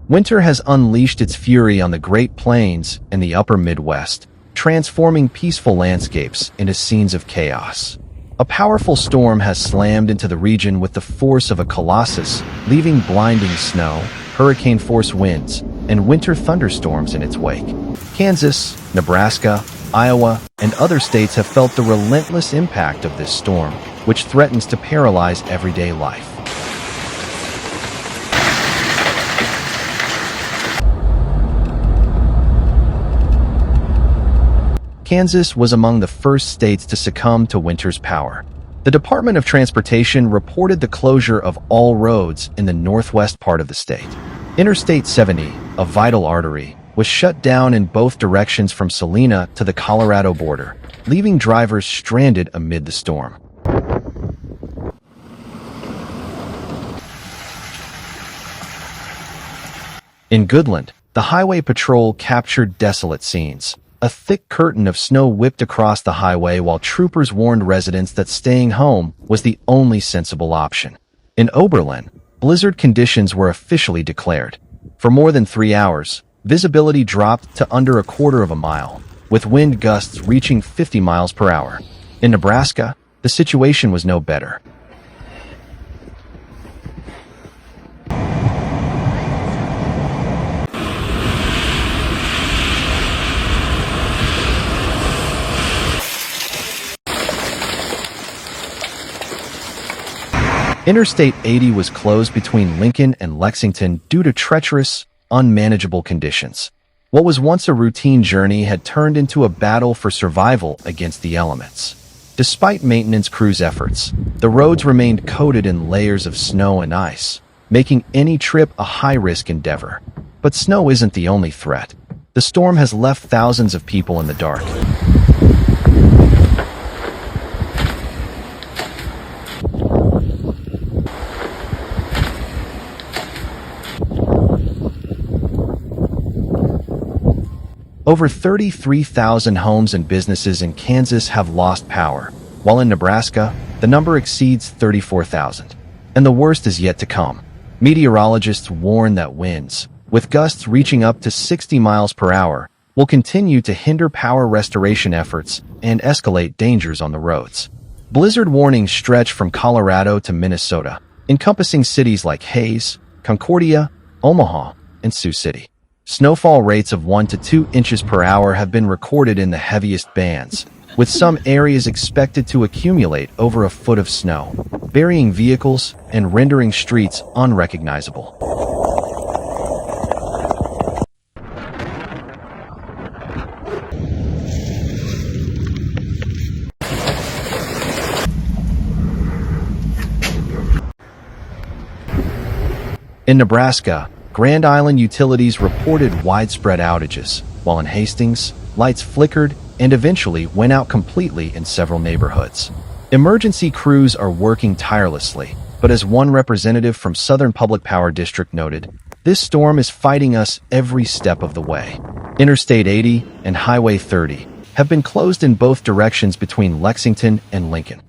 Winter has unleashed its fury on the Great Plains and the upper Midwest, transforming peaceful landscapes into scenes of chaos. A powerful storm has slammed into the region with the force of a colossus, leaving blinding snow, hurricane-force winds, and winter thunderstorms in its wake. Kansas, Nebraska, Iowa, and other states have felt the relentless impact of this storm, which threatens to paralyze everyday life. Kansas was among the first states to succumb to winter's power. The Department of Transportation reported the closure of all roads in the northwest part of the state. Interstate 70, a vital artery, was shut down in both directions from Salina to the Colorado border, leaving drivers stranded amid the storm. In Goodland, the highway patrol captured desolate scenes. A thick curtain of snow whipped across the highway while troopers warned residents that staying home was the only sensible option. In Oberlin, blizzard conditions were officially declared. For more than 3 hours, visibility dropped to under a quarter of a mile, with wind gusts reaching 50 miles per hour. In Nebraska, the situation was no better. Interstate 80 was closed between Lincoln and Lexington due to treacherous, unmanageable conditions. What was once a routine journey had turned into a battle for survival against the elements. Despite maintenance crews' efforts, the roads remained coated in layers of snow and ice, making any trip a high-risk endeavor. But snow isn't the only threat. The storm has left thousands of people in the dark. Over 33,000 homes and businesses in Kansas have lost power, while in Nebraska, the number exceeds 34,000. And the worst is yet to come. Meteorologists warn that winds, with gusts reaching up to 60 miles per hour, will continue to hinder power restoration efforts and escalate dangers on the roads. Blizzard warnings stretch from Colorado to Minnesota, encompassing cities like Hayes, Concordia, Omaha, and Sioux City. Snowfall rates of 1 to 2 inches per hour have been recorded in the heaviest bands, with some areas expected to accumulate over a foot of snow, burying vehicles and rendering streets unrecognizable. In Nebraska, Grand Island utilities reported widespread outages, while in Hastings, lights flickered and eventually went out completely in several neighborhoods. Emergency crews are working tirelessly, but as one representative from Southern Public Power District noted, this storm is fighting us every step of the way. Interstate 80 and Highway 30 have been closed in both directions between Lexington and Lincoln.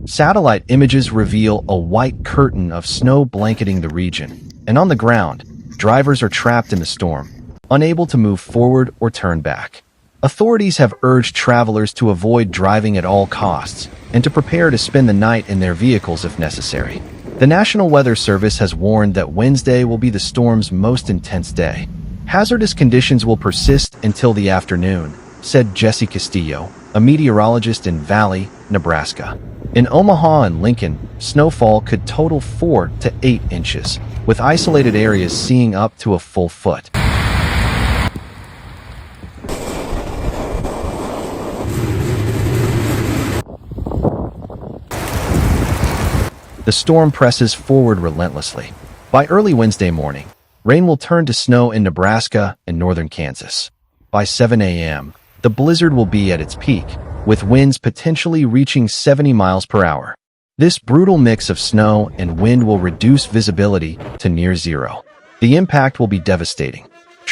Satellite images reveal a white curtain of snow blanketing the region, and on the ground, drivers are trapped in the storm, unable to move forward or turn back. Authorities have urged travelers to avoid driving at all costs and to prepare to spend the night in their vehicles if necessary. The National Weather Service has warned that Wednesday will be the storm's most intense day. Hazardous conditions will persist until the afternoon, said Jesse Castillo, a meteorologist in Valley, Nebraska. In Omaha and Lincoln, snowfall could total 4 to 8 inches, with isolated areas seeing up to a full foot. The storm presses forward relentlessly. By early Wednesday morning, rain will turn to snow in Nebraska and northern Kansas. By 7 a.m., the blizzard will be at its peak, with winds potentially reaching 70 miles per hour. This brutal mix of snow and wind will reduce visibility to near zero. The impact will be devastating.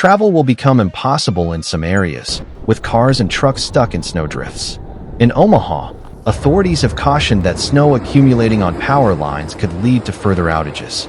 Travel will become impossible in some areas, with cars and trucks stuck in snowdrifts. In Omaha, authorities have cautioned that snow accumulating on power lines could lead to further outages.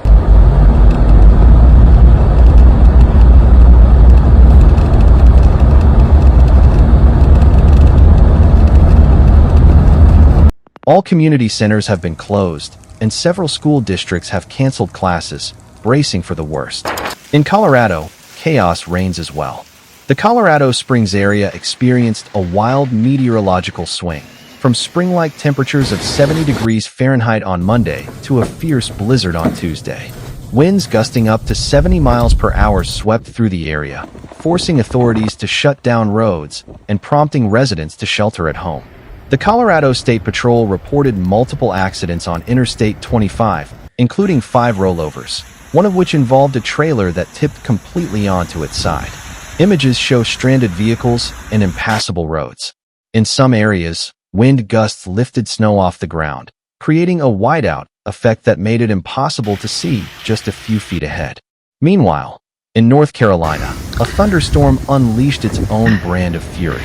All community centers have been closed, and several school districts have canceled classes, bracing for the worst. In Colorado, chaos reigns as well. The Colorado Springs area experienced a wild meteorological swing, from spring-like temperatures of 70 degrees Fahrenheit on Monday to a fierce blizzard on Tuesday. Winds gusting up to 70 miles per hour swept through the area, forcing authorities to shut down roads and prompting residents to shelter at home. The Colorado State Patrol reported multiple accidents on Interstate 25, including 5 rollovers, one of which involved a trailer that tipped completely onto its side. Images show stranded vehicles and impassable roads. In some areas, wind gusts lifted snow off the ground, creating a whiteout effect that made it impossible to see just a few feet ahead. Meanwhile, in North Carolina, a thunderstorm unleashed its own brand of fury.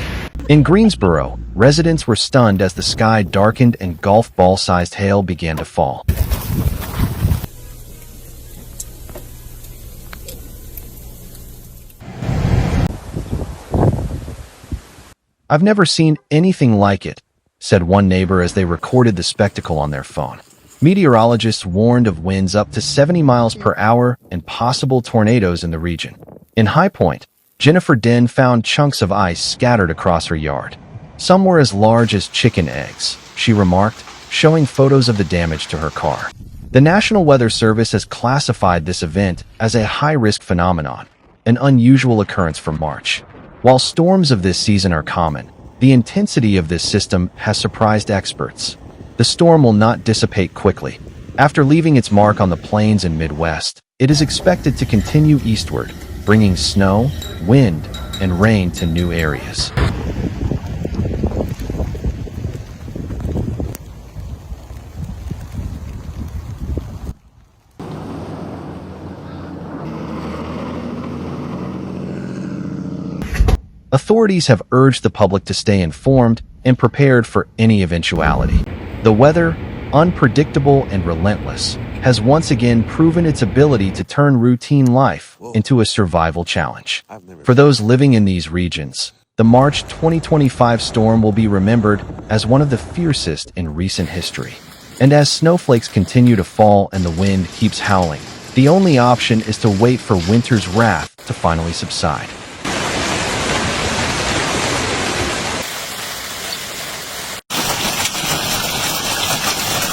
In Greensboro, residents were stunned as the sky darkened and golf ball-sized hail began to fall. "I've never seen anything like it," said one neighbor as they recorded the spectacle on their phone. Meteorologists warned of winds up to 70 miles per hour and possible tornadoes in the region. In High Point, Jennifer Den found chunks of ice scattered across her yard. "Some were as large as chicken eggs," she remarked, showing photos of the damage to her car. The National Weather Service has classified this event as a high-risk phenomenon, an unusual occurrence for March. While storms of this season are common, the intensity of this system has surprised experts. The storm will not dissipate quickly. After leaving its mark on the plains and Midwest, it is expected to continue eastward, bringing snow, wind, and rain to new areas. Authorities have urged the public to stay informed and prepared for any eventuality. The weather, unpredictable and relentless, has once again proven its ability to turn routine life into a survival challenge. For those living in these regions, the March 2025 storm will be remembered as one of the fiercest in recent history. And as snowflakes continue to fall and the wind keeps howling, the only option is to wait for winter's wrath to finally subside.